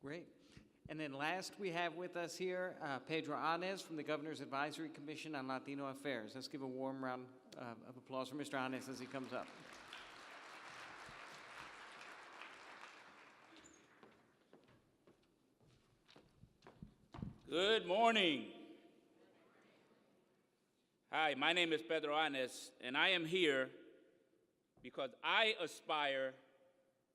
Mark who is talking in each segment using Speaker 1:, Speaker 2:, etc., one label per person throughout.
Speaker 1: Great. And then last we have with us here Pedro from the Governor's Advisory Commission on Latino Affairs. Let's give a warm round of applause for Mr. Anes as he comes up.
Speaker 2: Good morning. Hi, my name is Pedro Anes, and I am here because I aspire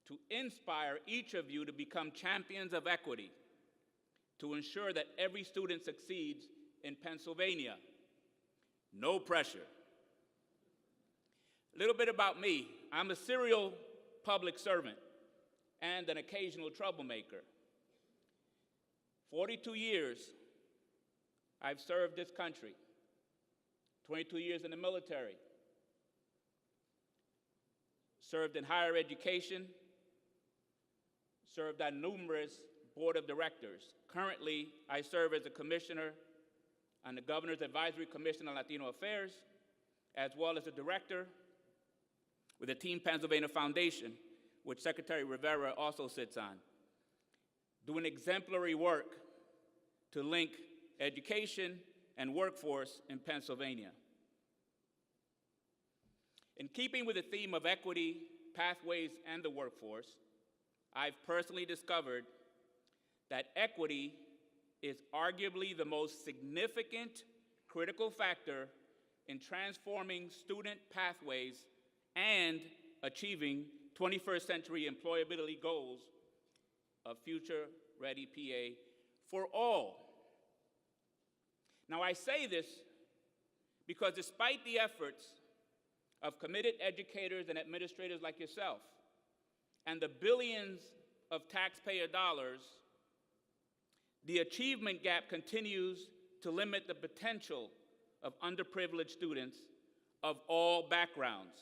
Speaker 2: to inspire each of you to become champions of equity, to ensure that every student succeeds in Pennsylvania. No pressure. A little bit about me. I'm a serial public servant and an occasional troublemaker. 42 years I've served this country, 22 years in the military, served in higher education, served on numerous board of directors. Currently, I serve as a commissioner on the Governor's Advisory Commission on Latino Affairs, as well as a director with the Team Pennsylvania Foundation, which Secretary Rivera also sits on, doing exemplary work to link education and workforce in Pennsylvania. In keeping with the theme of equity, pathways, and the workforce, I've personally discovered that equity is arguably the most significant critical factor in transforming student pathways and achieving 21st century employability goals of Future Ready PA for all. Now, I say this because despite the efforts of committed educators and administrators like yourself, and the billions of taxpayer dollars, the achievement gap continues to limit the potential of underprivileged students of all backgrounds,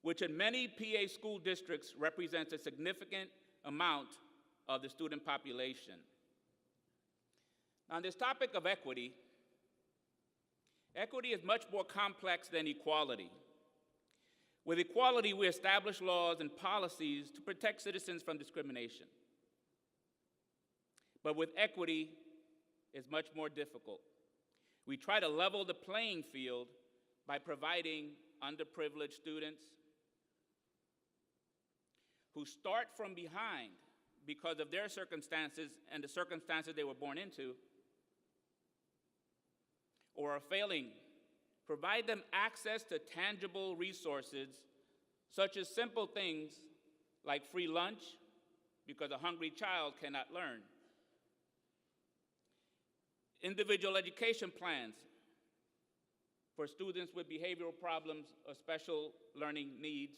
Speaker 2: which in many PA school districts represents a significant amount of the student population. On this topic of equity, equity is much more complex than equality. With equality, we establish laws and policies to protect citizens from discrimination. But with equity, it's much more difficult. We try to level the playing field by providing underprivileged students who start from behind because of their circumstances and the circumstances they were born into, or are failing. Provide them access to tangible resources, such as simple things like free lunch, because a hungry child cannot learn. Individual education plans for students with behavioral problems or special learning needs,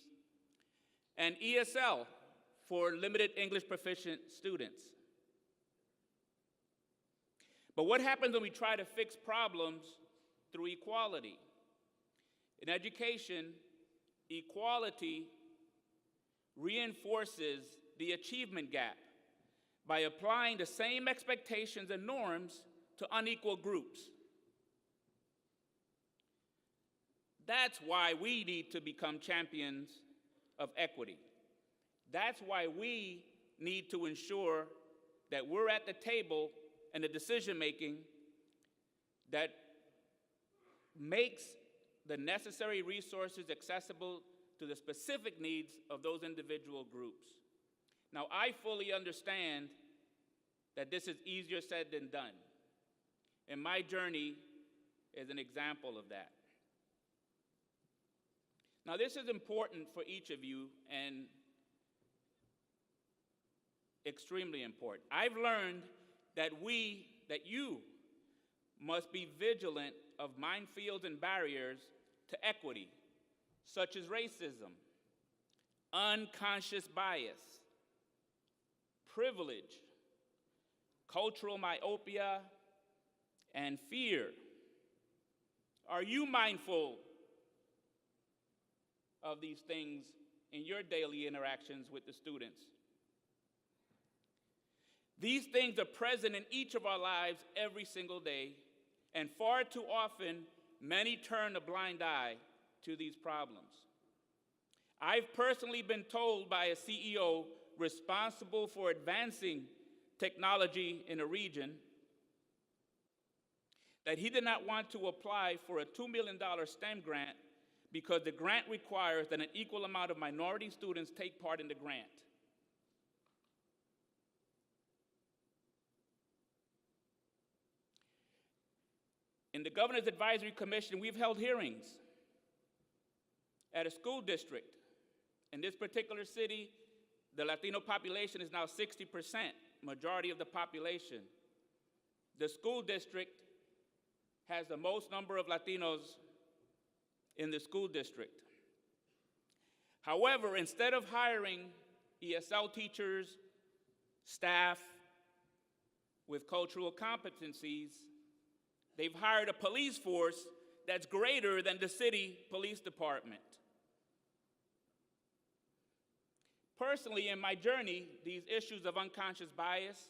Speaker 2: and ESL for limited English proficient students. But what happens when we try to fix problems through equality? In education, equality reinforces the achievement gap by applying the same expectations and norms to unequal groups. That's why we need to become champions of equity. That's why we need to ensure that we're at the table and the decision-making that makes the necessary resources accessible to the specific needs of those individual groups. Now, I fully understand that this is easier said than done, and my journey is an example of that. Now, this is important for each of you and extremely important. I've learned that you must be vigilant of minefields and barriers to equity, such as racism, unconscious bias, privilege, cultural myopia, and fear. Are you mindful of these things in your daily interactions with the students? These things are present in each of our lives every single day, and far too often, many turn a blind eye to these problems. I've personally been told by a CEO responsible for advancing technology in the region, that he did not want to apply for a $2 million STEM grant because the grant requires that an equal amount of minority students take part in the grant. In the Governor's Advisory Commission, we've held hearings at a school district. In this particular city, the Latino population is now 60%, majority of the population. The school district has the most number of Latinos in the school district. However, instead of hiring ESL teachers, staff with cultural competencies, they've hired a police force that's greater than the city police department. Personally, in my journey, these issues of unconscious bias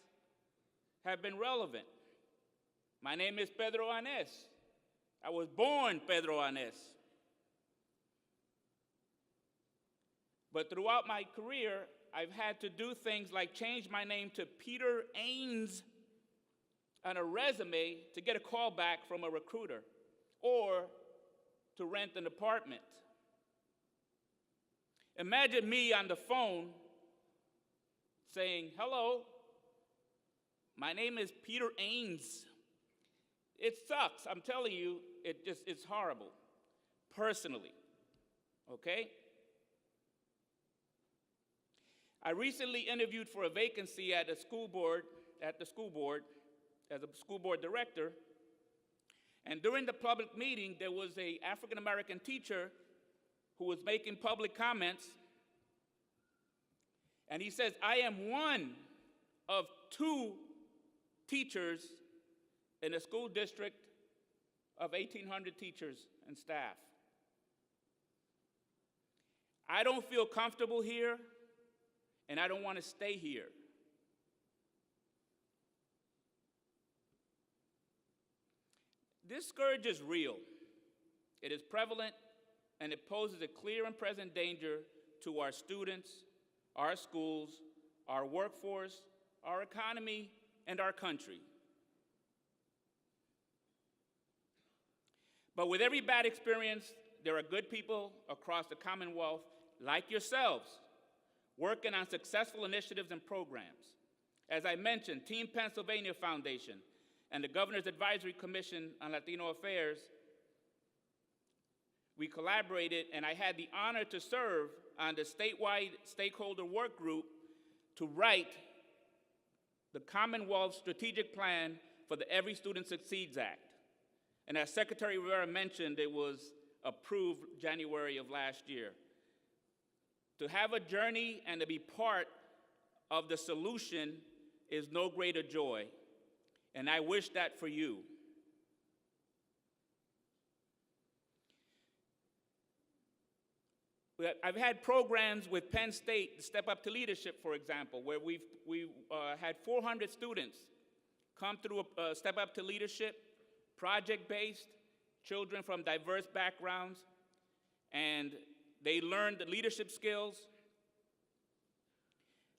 Speaker 2: have been relevant. My name is Pedro Anes. I was born Pedro Anes. But throughout my career, I've had to do things like change my name to Peter Ains on a resume to get a call back from a recruiter or to rent an apartment. Imagine me on the phone saying, "Hello, my name is Peter Ains." It sucks, I'm telling you, it's horrible, personally, okay? I recently interviewed for a vacancy at the school board, as a school board director, and during the public meeting, there was an African-American teacher who was making public comments, and he says, "I am one of 2 teachers in a school district of 1,800 teachers and staff. I don't feel comfortable here, and I don't want to stay here." This scourge is real. It is prevalent, and it poses a clear and present danger to our students, our schools, our workforce, our economy, and our country. But with every bad experience, there are good people across the Commonwealth, like yourselves, working on successful initiatives and programs. As I mentioned, Team Pennsylvania Foundation and the Governor's Advisory Commission on Latino Affairs, we collaborated, and I had the honor to serve on the statewide stakeholder work group to write the Commonwealth Strategic Plan for the Every Student Succeeds Act. And as Secretary Rivera mentioned, it was approved January of last year. To have a journey and to be part of the solution is no greater joy, and I wish that for you. I've had programs with Penn State, Step Up to Leadership, for example, where we've had 400 students come through a Step Up to Leadership, project-based, children from diverse backgrounds, and they learned the leadership skills.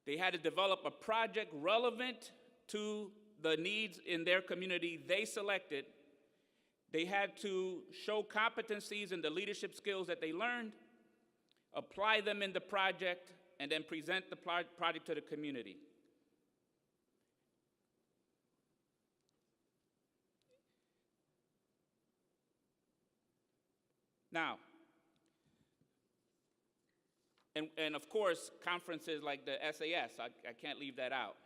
Speaker 2: They had to develop a project relevant to the needs in their community they selected. They had to show competencies in the leadership skills that they learned, apply them in the project, and then present the project to the community. Now, and of course, conferences like the SAS, I can't leave that out.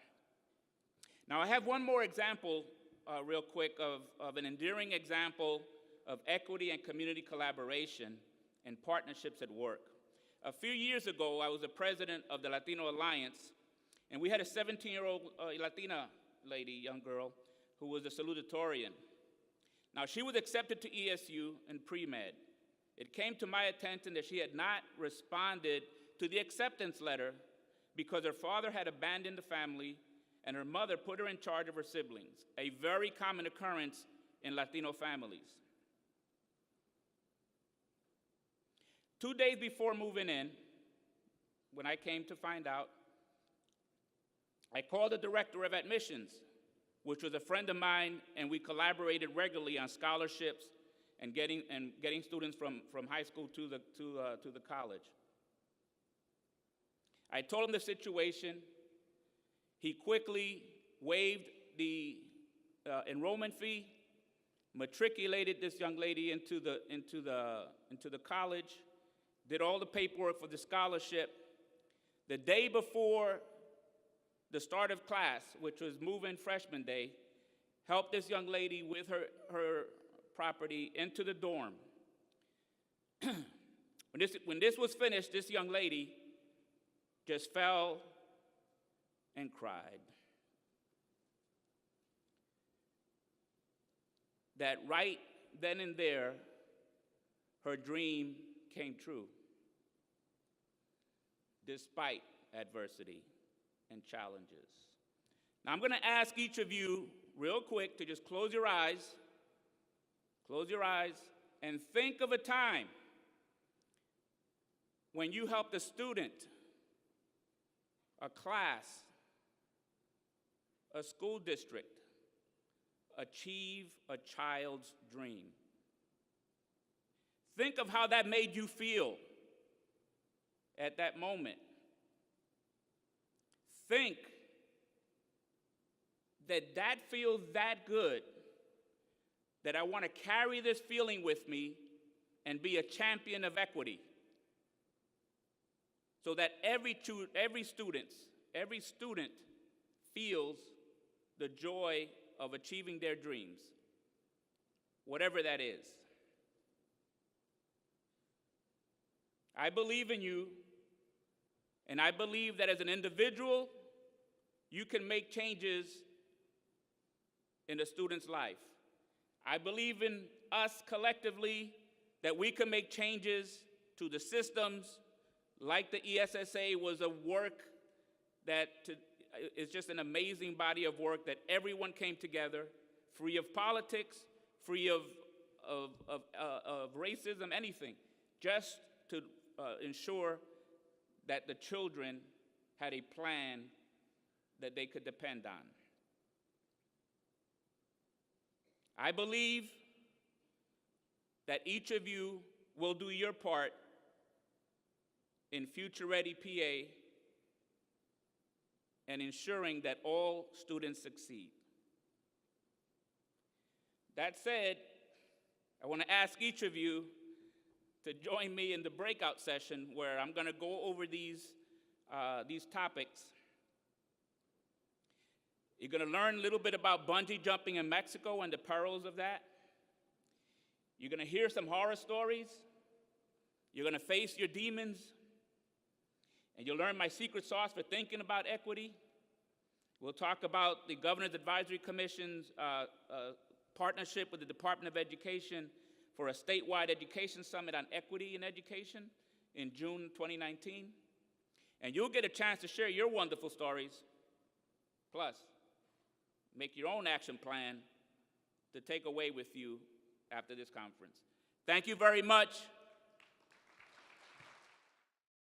Speaker 2: Now, I have one more example, real quick, of an endearing example of equity and community collaboration and partnerships at work. A few years ago, I was the president of the Latino Alliance, and we had a 17-year-old Latina lady, young girl, who was a salutatorian. Now, she was accepted to ESU in pre-med. It came to my attention that she had not responded to the acceptance letter because her father had abandoned the family and her mother put her in charge of her siblings, a very common occurrence in Latino families. 2 days before moving in, when I came to find out, I called the director of admissions, which was a friend of mine, and we collaborated regularly on scholarships and getting students from high school to the college. I told him the situation. He quickly waived the enrollment fee, matriculated this young lady into the college, did all the paperwork for the scholarship. The day before the start of class, which was move-in freshman day, helped this young lady with her property into the dorm. When this was finished, this young lady just fell and cried. That right then and there, her dream came true, despite adversity and challenges. Now, I'm going to ask each of you real quick to just close your eyes, and think of a time when you helped a student, a class, a school district achieve a child's dream. Think of how that made you feel at that moment. Think that feels that good that I want to carry this feeling with me and be a champion of equity, so that every student feels the joy of achieving their dreams, whatever that is. I believe in you, and I believe that as an individual, you can make changes in a student's life. I believe in us collectively that we can make changes to the systems, like the ESSA was a work that is just an amazing body of work that everyone came together, free of politics, free of racism, anything, just to ensure that the children had a plan that they could depend on. I believe that each of you will do your part in Future Ready PA and ensuring that all students succeed. That said, I want to ask each of you to join me in the breakout session where I'm going to go over these topics. You're going to learn a little bit about bungee jumping in Mexico and the perils of that. You're going to hear some horror stories. You're going to face your demons. And you'll learn my secret sauce for thinking about equity. We'll talk about the Governor's Advisory Commission's partnership with the Department of Education for a statewide education summit on equity in education in June 2019. And you'll get a chance to share your wonderful stories, plus make your own action plan to take away with you after this conference. Thank you very much.